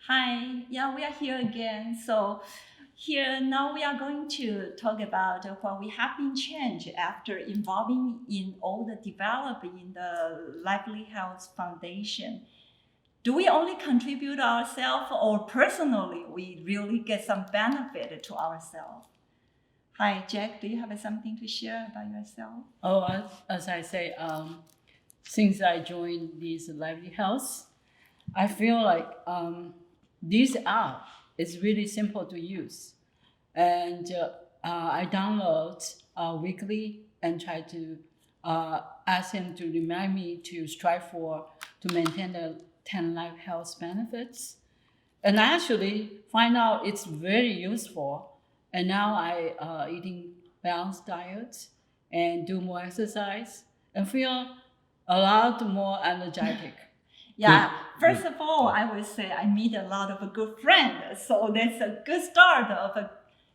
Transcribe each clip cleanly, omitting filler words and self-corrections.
Hi, yeah, we are here again. So here now we are going to talk about what we have been changed after involving in all the development in the Lively Health Foundation. Do we only contribute ourselves or personally we really get some benefit to ourselves? Hi, Jacque, do you have something to share about yourself? Oh, as I say, since I joined this Lively Health, I feel like this app is really simple to use, and I download weekly and try to ask him to remind me to strive to maintain the 10 life health benefits, and I actually find out it's very useful. And now I eating balanced diet and do more exercise and feel a lot more energetic. Yeah, first of all, I would say I meet a lot of good friends. So that's a good start of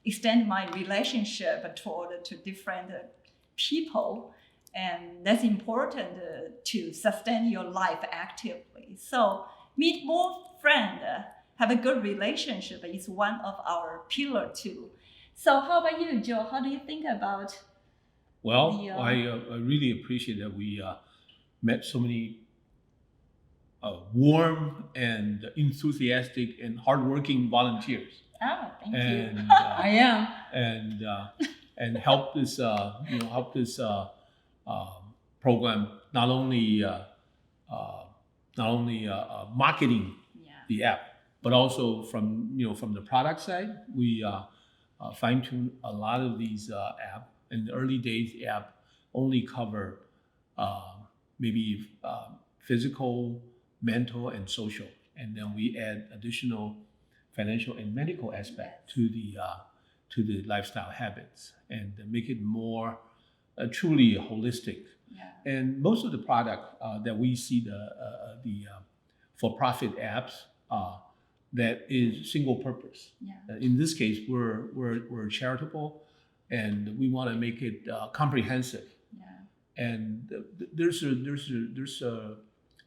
extend my relationship toward to different people. And that's important to sustain your life actively. So meet more friends, have a good relationship is one of our pillar too. So how about you, Joe? How do you think about Well, the I really appreciate that we met so many warm and enthusiastic and hardworking volunteers, oh, thank and you. I am. and help this program not only marketing Yeah. the app, but also from the product side, we fine tune a lot of these app. In the early days, the app only cover maybe physical, mental, and social, and then we add additional financial and medical aspect to the lifestyle habits and make it more truly holistic. Yeah. And most of the product that we see the for-profit apps that is single purpose. Yeah. In this case, we're charitable, and we want to make it comprehensive. Yeah. And there's a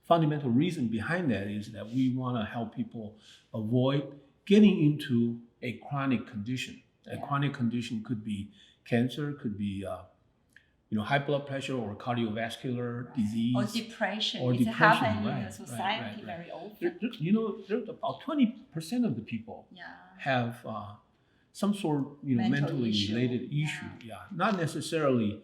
fundamental reason behind that is that we want to help people avoid getting into a chronic condition. A chronic condition could be cancer, could be high blood pressure or cardiovascular disease. Or depression. Or It's depression, happening in right, the society right. very often. There's about 20% of the people Yeah. have some sort of mentally issue. related issue. Yeah, not necessarily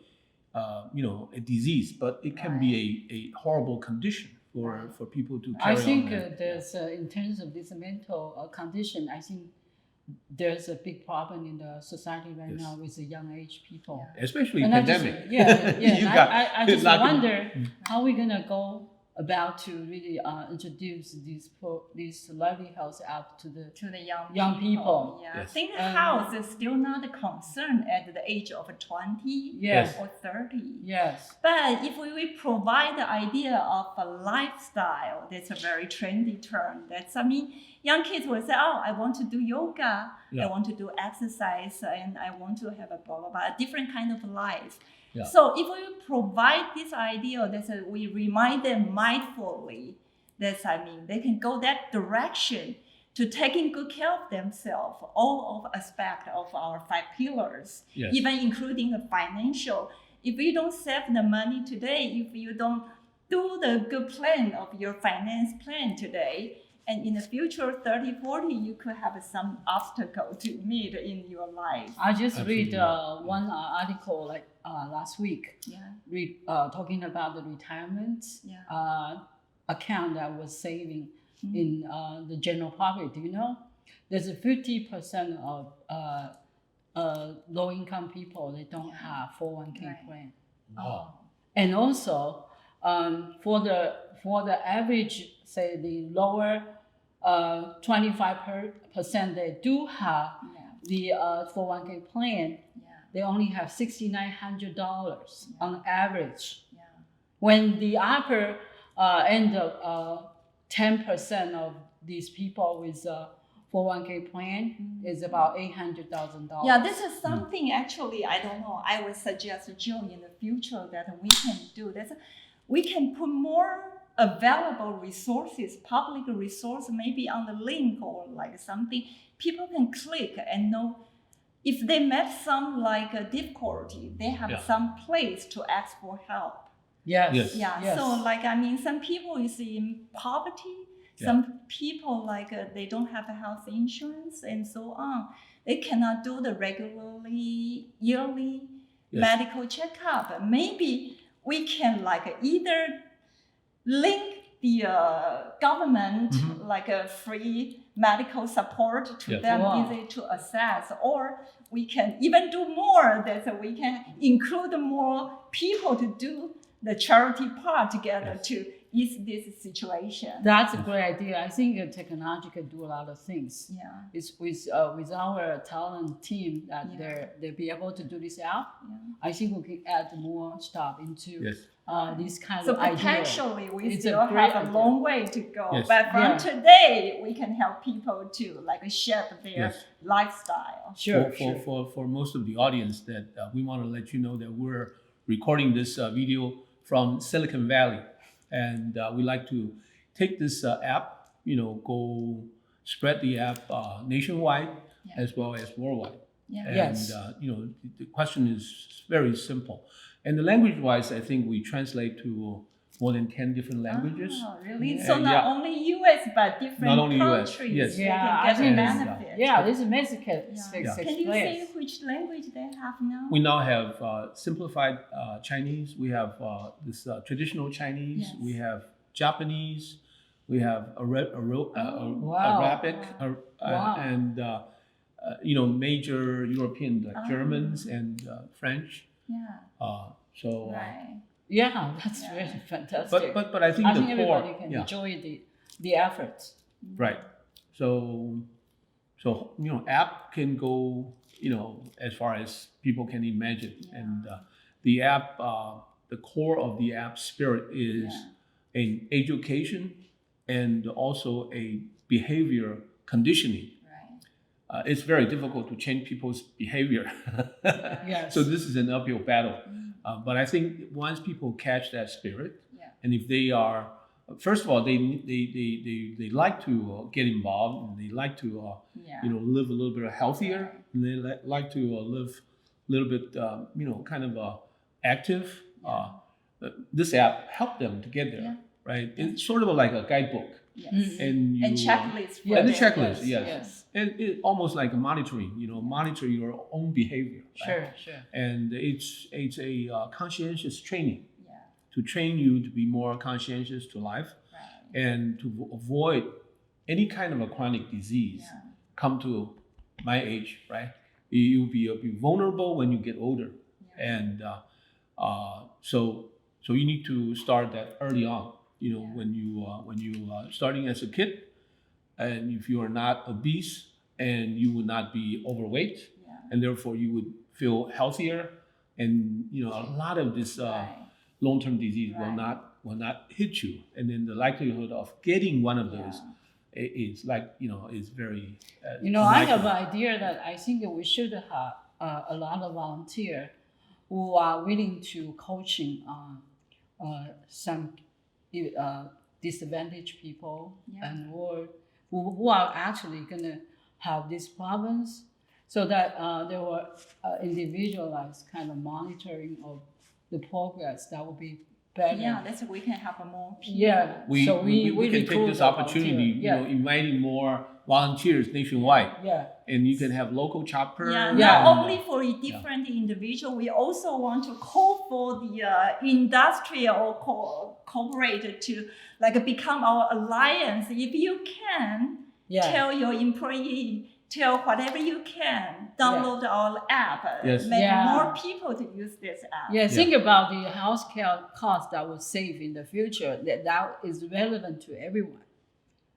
a disease, but it can be a horrible condition for people to carry I think on. there's in terms of this mental condition, I think there's a big problem in the society right Yes. now with the young age people. Especially And I just- pandemic. yeah. You And got- I just not gonna- wonder how we're gonna go about to really introduce this lively health app to the To the young people. Yeah. Yes. I think the health is still not a concern at the age of 20 Yes. or 30. Yes. But if we provide the idea of a lifestyle, that's a very trendy term. Young kids will say, oh, I want to do yoga, Yeah. I want to do exercise, and I want to have a blah, blah, blah, a different kind of life. Yeah. So if we provide this idea, we remind them mindfully, they can go that direction to taking good care of themselves, all of aspect of our 5 pillars, Yes. even including the financial. If you don't save the money today, if you don't do the good plan of your finance plan today, and in the future, 30, 40, you could have some obstacle to meet in your life. I just Absolutely. read one article last week, Yeah. talking about the retirement Yeah. account that was saving in the general public. Do you know? There's a 50% of low-income people they don't have 401k Right. plan, Wow. and also for the average, say the lower 25% they do have the 401k plan. They only have $6,900 on average. Yeah. When the upper end of 10% of these people with a 401k plan is about $800,000. Yeah, this is something actually, I don't know, I would suggest Joe in the future that we can do. We can put more available resources, public resource, maybe on the link or like something, people can click and know if they met some like a difficulty, they have some place to ask for help. Yes. Yeah. So like, I mean, some people is in poverty. Some people like they don't have a health insurance and so on. They cannot do the regularly yearly medical checkup. Maybe we can like either link the government like a free medical support to them, easy to access, or we can even do more. That we can include more people to do the charity part together to ease this situation. That's a great idea. I think technology can do a lot of things. Yeah. It's with our talent team that they'll be able to do this app. Yeah. I think we can add more stuff into this kind so of idea. potentially we It's still have a idea. long way to go. Yes. But from today, we can help people to like shape their lifestyle. Sure. For most of the audience, that we want to let you know that we're recording this video from Silicon Valley, and we like to take this app, go spread the app nationwide as well as worldwide. Yeah. And the question is very simple. And the language-wise, I think we translate to more than 10 different languages. Oh, really? So not only US, but different Not only US, countries. yes. They Yeah, can I think get benefit. this is Mexican. Can you say which language they have now? We now have simplified Chinese. We have this traditional Chinese. Yes. We have Japanese. We have Arabic, and major European like Germans and French. Yeah. Right. Yeah, that's really fantastic. But I think the core, everybody can enjoy the efforts. Right. So app can go as far as people can imagine, and the app, the core of the app spirit is an education and also a behavior conditioning. Right. It's very difficult to change people's behavior. Yes. So this is an uphill battle. But I think once people catch that spirit, and if they are, first of all, they like to get involved, and they like to live a little bit healthier, and they like to live a little bit kind of active. This app helped them to get there, right? It's sort of like a guidebook. Yes. And checklist. And the checklist, yes. And it almost like a monitoring, monitor your own behavior. Right? Sure. And it's a conscientious training to train you to be more conscientious to life and to avoid any kind of a chronic disease come to my age, right? You'll be vulnerable when you get older. And so you need to start that early on. When you starting as a kid, and if you are not obese and you would not be overweight, and therefore you would feel healthier, and a lot of this long-term disease will not hit you, and then the likelihood of getting one of those is is very. I have an idea that I think we should have a lot of volunteers who are willing to coaching some disadvantaged people and who are actually going to have these problems, so that there were individualized kind of monitoring of the progress. That would be better. Yeah, that's we can have more people. Yeah, we can take this opportunity, inviting more volunteers nationwide. Yeah. And you can have local chapter. Not only for a different individual, we also want to call for the industrial or corporate to become our alliance. If you can, tell your employee, tell whatever you can, download our app, make more people to use this app. Think about the healthcare cost that will save in the future. That is relevant to everyone.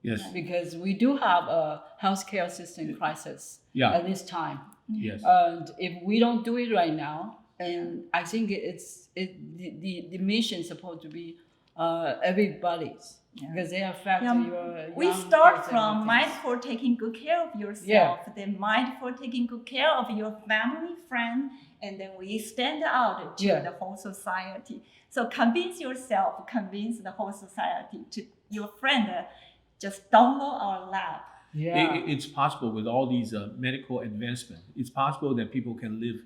Yes. Because we do have a healthcare system crisis at this time. Yes. And if we don't do it right now, and I think the mission is supposed to be everybody's, because they affect your. We start from mindful taking good care of yourself, then mindful taking good care of your family, friend, and then we stand out to the whole society. So convince yourself, convince the whole society, to your friend, just download our lab. Yeah. It's possible with all these medical advancements. It's possible that people can live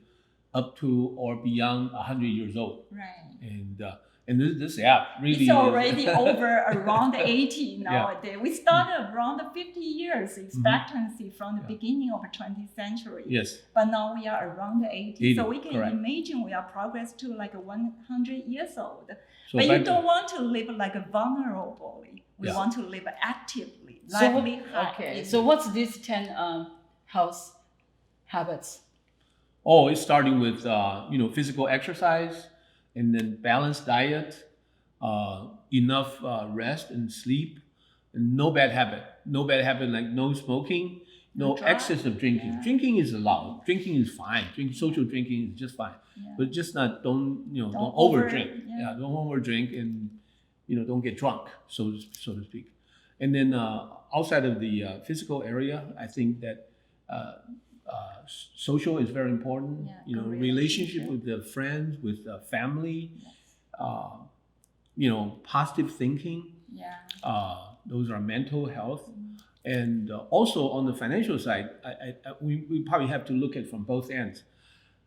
up to or beyond 100 years old. Right. And this app really it's already over around 80 Yeah. nowadays. We started around 50 years expectancy from the beginning of the 20th century. Yes. But now we are around 80. 80, So we can correct. imagine we are progress to like 100 years old. So But you back- don't want to live like vulnerably. We Yeah. want to live actively, So, lively. okay. So what's these 10 health habits? Oh, it's starting with physical exercise, and then balanced diet, enough rest and sleep, and no bad habit. No bad habit like no smoking, no drugs. excess of drinking. Yeah. Drinking is allowed. Drinking is fine. Social drinking is just fine. Yeah. But just don't Don't overdrink. yeah. Don't overdrink, and don't get drunk, so to speak. And then outside of the physical area, I think that social is very important. Yeah, good Relationship relationship. with the friends, with the family. Yes. Positive thinking. Yeah. Those are mental health. And also on the financial side, we probably have to look at from both ends.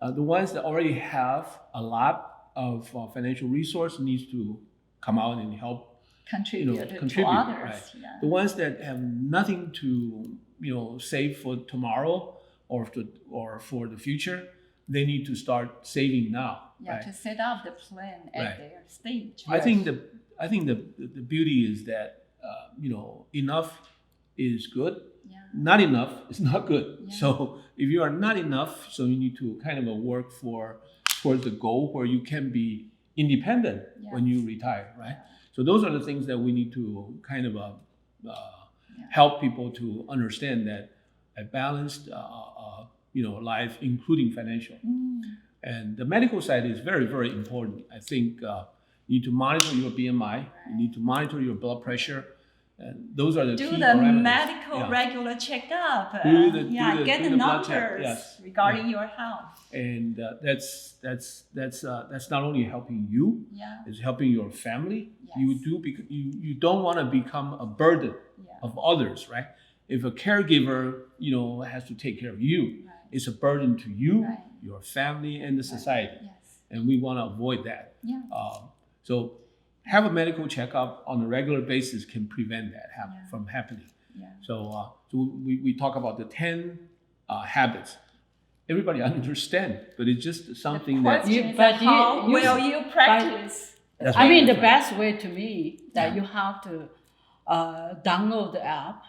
The ones that already have a lot of financial resource needs to come out and help Contribute contribute, to others. right. Yeah. The ones that have nothing to save for tomorrow or for the future, they need to start saving now. Yeah, right? to set up the plan at Right. their stage. I think the beauty is that enough is good. Yeah. Not enough is not good. Yeah. So if you are not enough, so you need to kind of work towards the goal where you can be independent when you retire, right? So those are the things that we need to kind of help people to understand that a balanced life, including financial. And the medical side is very, very important. I think you need to monitor your BMI, you need to monitor your blood pressure. And those are the Do key the parameters. regular regular checkup. Get the the blood numbers check, yes. regarding your health. And that's not only helping you, Yeah. it's helping your family. Yes. You don't want to become a burden Yeah. of others, right? If a caregiver has to take care of you, Right. it's a burden to you, Right. your family, and the society. Yes. And we want to avoid that. Yeah. So have a medical checkup on a regular basis can prevent that Yeah. from happening. Yeah. So we talk about the 10 habits. Everybody understand, but it's just something that Question is but how you- will you practice? That's I mean, the right. best way to me that Yeah. you have to download the app,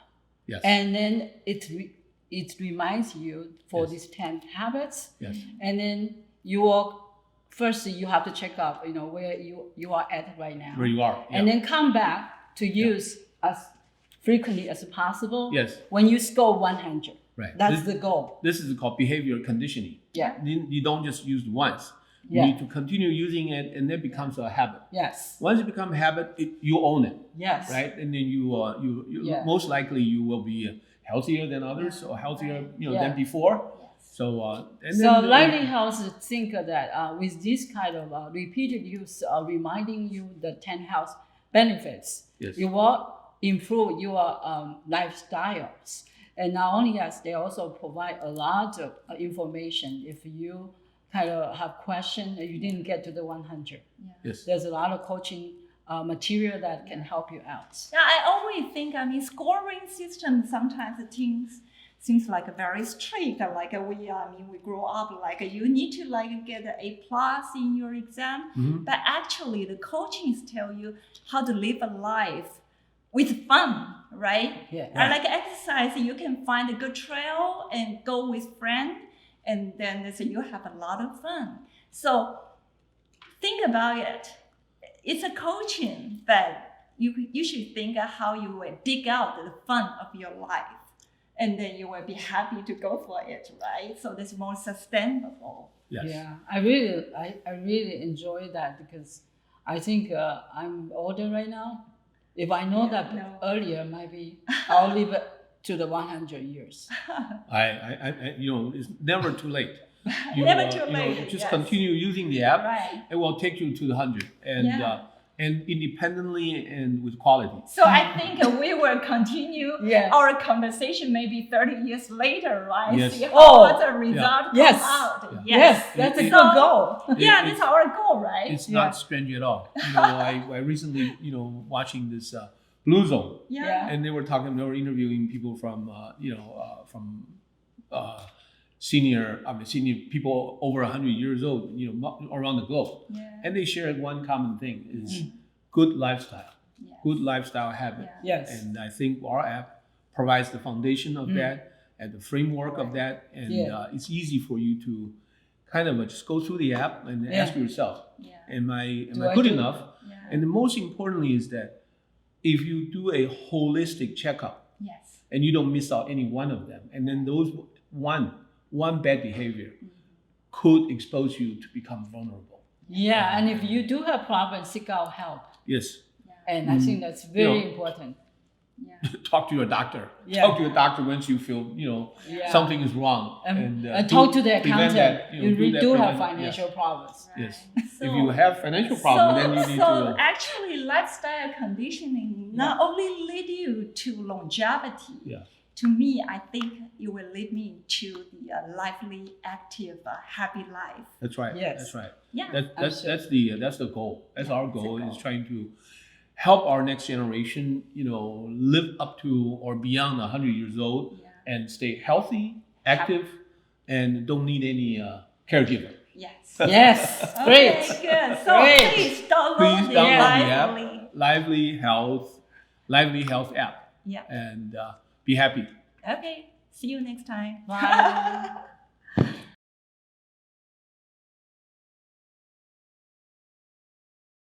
Yes. and then it reminds you for Yes. these 10 habits, Yes. and then you have to check out, where you are at right now, Where you are. and yeah. then come back to use as frequently as possible. Yes. When you score 100, Right. that's the goal. This is called behavior conditioning. Yeah. You don't just use it once. You Yeah. need to continue using it, and then it becomes a habit. Yes. Once it becomes a habit, you own it, Yes. right? And then you Yeah. most likely you will be healthier than others or healthier Yeah. than before. Yes. So and So then Lively Health think that with this kind of repeated use, reminding you the 10 health benefits, Yes. you will improve your lifestyles. And not only that, they also provide a lot of information. If you kind of have questions and you didn't get to the 100, Yes. there's a lot of coaching material that can help you out. Yeah, I always think, scoring system sometimes seems like very strict. Like we grow up like you need to get an A+ in your exam, Mhm. but actually the coachings tell you how to live a life with fun, right? Yeah. I like exercise. You can find a good trail and go with friends, and then you have a lot of fun. So think about it. It's a coaching, but you should think of how you will dig out the fun of your life, and then you will be happy to go for it, right? So that's more sustainable. Yes. Yeah, I really enjoy that because I think I'm older right now. If I know that no. earlier, maybe I'll live it to the 100 years. I it's never too late. Never too late, just yes. continue using the app. Right. It will take you to the 100 and Yeah. and independently and with quality. So I think we will continue Yeah. our conversation maybe 30 years later, right? Yes. See how Oh, the result yes. come out. Yeah. Yes, that's a It- good goal. Yeah, It- that's our goal, right? It's Yeah. not strange at all. I recently, watching this Blue Zone, Yeah. and they were interviewing people from, senior people over 100 years old, around the globe. Yeah. And they shared one common thing is good lifestyle, Yes. good lifestyle habit. Yeah. Yes. And I think our app provides the foundation of that and the framework of that. And Yeah. it's easy for you to kind of just go through the app and Yeah. ask yourself, Yeah. am I Do I good do- enough? Yeah. And the most importantly is that if you do a holistic checkup Yes. and you don't miss out any one of them, and then those one bad behavior could expose you to become vulnerable. Yeah, and if you do have problems, seek out help. Yes. And I think that's very You know, important. Yeah. Talk to your doctor. Yeah. Talk to your doctor once you feel, Yeah. something is wrong. And do- talk to the prevent accountant. that, you do that do have prevent- financial problems. Yes. Right. If you have financial problem, then you need so to. actually, lifestyle conditioning not only lead you to longevity. Yeah. To me, I think it will lead me to the lively, active, happy life. That's right. Yes. That's right. Yeah. That's the goal. That's Yeah, our that's the goal, goal. is trying to help our next generation, live up to or beyond 100 years old Yeah. and stay healthy, active, and don't need any caregiver. Yes. Yes, Okay, great. good. So Great. please download Please the download the Lively. app, Lively Health app, Yeah. and be happy. Okay. See you next time. Bye.